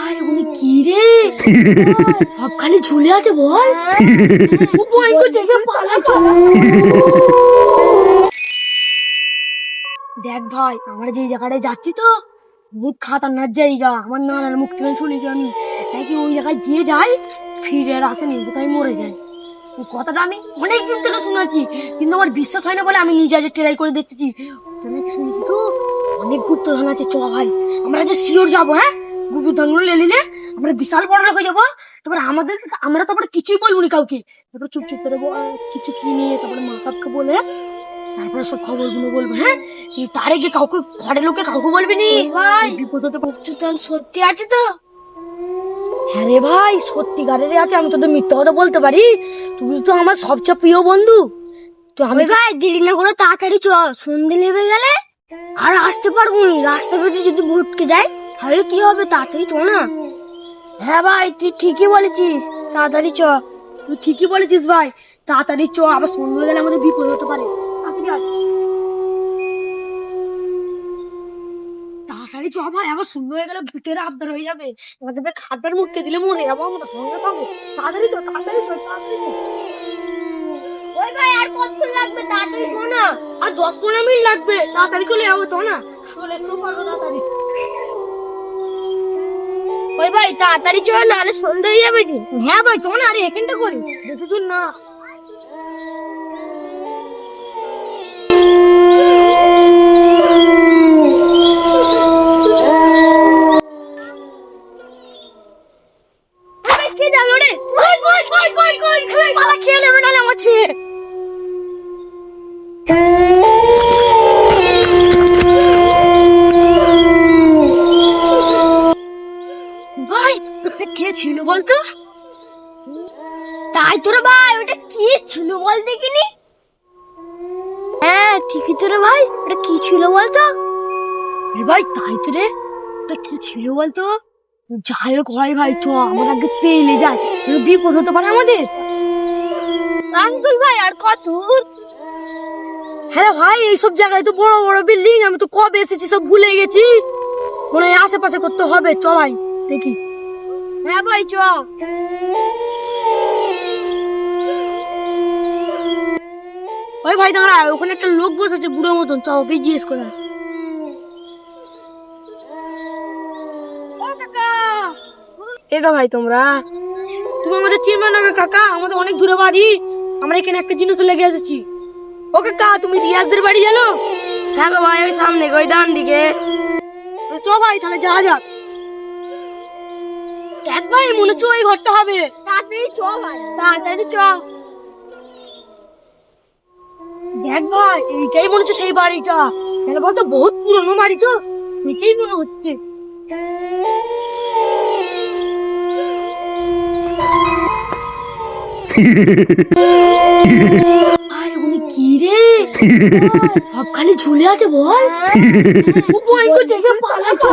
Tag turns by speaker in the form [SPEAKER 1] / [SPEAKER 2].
[SPEAKER 1] আরে উনি কি রে সব খালি ঝুলে আছে বল। দেখে পালাচ্ছ। দেখ ভাই আমরা যে জায়গাটায় যাচ্ছি তো মুখ খাতারনাক জায়গা, আমার নানার মুখ থেকে শুনেছি আমি, তাই কি ওই জায়গায় যে যাই ফিরে আর আসেনি, তাই মরে যায়। এই কথাটা আমি অনেকদিন থেকে শুনেছি, কিন্তু আমার বিশ্বাস হয় না বলে আমি নিজে আজ ট্রাই করে দেখতেছি। অনেক শুনেছি তো অনেক গুপ্তধন আছে, চ ভাই আমরা যে শিওর যাবো। হ্যাঁ গুপ্তধন গুলো নিলে আমরা বিশাল বড় লোক হয়ে যাবো। তারপরে আমরা তারপরে কিছুই বলবো না কাউকে, তারপরে চুপচুপ করে কিছু কিনে তারপরে মা বাপকে বলে তারপরে সব খবর গুলো বলবো। হ্যাঁ তার আগে কাউকে ঘরের লোকে কাউকে বলবি নি ভাই, বিপদ হতে সত্যি আছে তো? হ্যাঁ রে ভাই সত্যিকারের আছে, আমি তোদের মিথ্যা কথা বলতে পারি? তুমি তো আমার সবচেয়ে প্রিয় বন্ধু। তো আমি ভাই দেরি না করে তাড়াতাড়ি চ, সন্ধে লেগে গেলে আর আসতে পারবো না। রাস্তা পেতে যদি ভটকে যায় তাহলে কি হবে, তাড়াতাড়ি চ না। হ্যাঁ ভাই তুই ঠিকই বলেছিস, তাড়াতাড়ি চ। তুই ঠিকই বলেছিস ভাই, তাড়াতাড়ি চ, আবার সন্ধে গেলে আমাদের বিপদ হতে পারে। তাড়াতাড়ি চ ভাই, আবার সুন্দর হয়ে গেলে ভূতের আবদার হয়ে যাবে, আমাদের খাটবার মুটকে দিলে মনে যাবো আমরা, ভঙ্গে পাবো। তাড়াতাড়ি চ, তাড়াতাড়ি চ, তাড়াতাড়ি চ। ওই ভাই আর কতক্ষণ লাগবে, তাড়াতাড়ি শো না। আর 10-15 মিনিট লাগবে, তাড়াতাড়ি চলে যাবো, চ না। চলে এসো পারবো তাড়াতাড়ি। ওই ভাই তাড়াতাড়ি চ, না আরে সন্ধ্যা হয়ে যাবে। হ্যাঁ ভাই চ না, আরে এখানটা করি দেখেছুন না। ভাই কে ছিল বলতো? তাই তোর ভাই ওটা কি ছিল বল দেখিনি। হ্যাঁ ঠিকই তোর ভাই, ওটা কি ছিল বলতো? ভাই তাই তো রে, ওটা কি ছিল বলতো? যাই হোক হয় ভাই চ, আমার আগে পেলে যায়, বিপদ হতে পারে আমাদের। আঙ্কুল ভাই আর কত? হ্যাঁ ভাই এইসব জায়গায় তো বড় বড় বিল্ডিং, আমি তো কবে এসেছি সব ভুলে গেছি, মনে হয় আশেপাশে করতে হবে। চ ভাই দেখি। হ্যাঁ ভাই চ। ওই ভাই দাঁড়া, ওখানে একটা লোক বসেছে বুড়ো মতন, চ ওকে জিজ্ঞেস করে আস। এটা ভাই তোমরা, তুমি আমাদের চিনবে না কাকা, আমাদের অনেক দূরে বাড়ি, আমরা এখানে একটা জিনিস লেগে এসেছি। ও কাকা তুমি রিয়াজদের বাড়ি জানো? হ্যাঁ গো ভাই ওই সামনে ওই ডান দিকে। চ ভাই তাহলে যাওয়া যাক। দেখ ভাই মনে হচ্ছে ওই ঘরটা হবে, তাড়াতাড়ি চ ভাই, তাড়াতাড়ি চ। দেখ ভাই এইটাই মনে হচ্ছে সেই বাড়িটা, কেন বলতো বহুত পুরনো বাড়ি তো, এটাই মনে হচ্ছে। আরে উনি কি রে সব খালি ঝুলে আছে বল। দেখে পালাচ্ছ।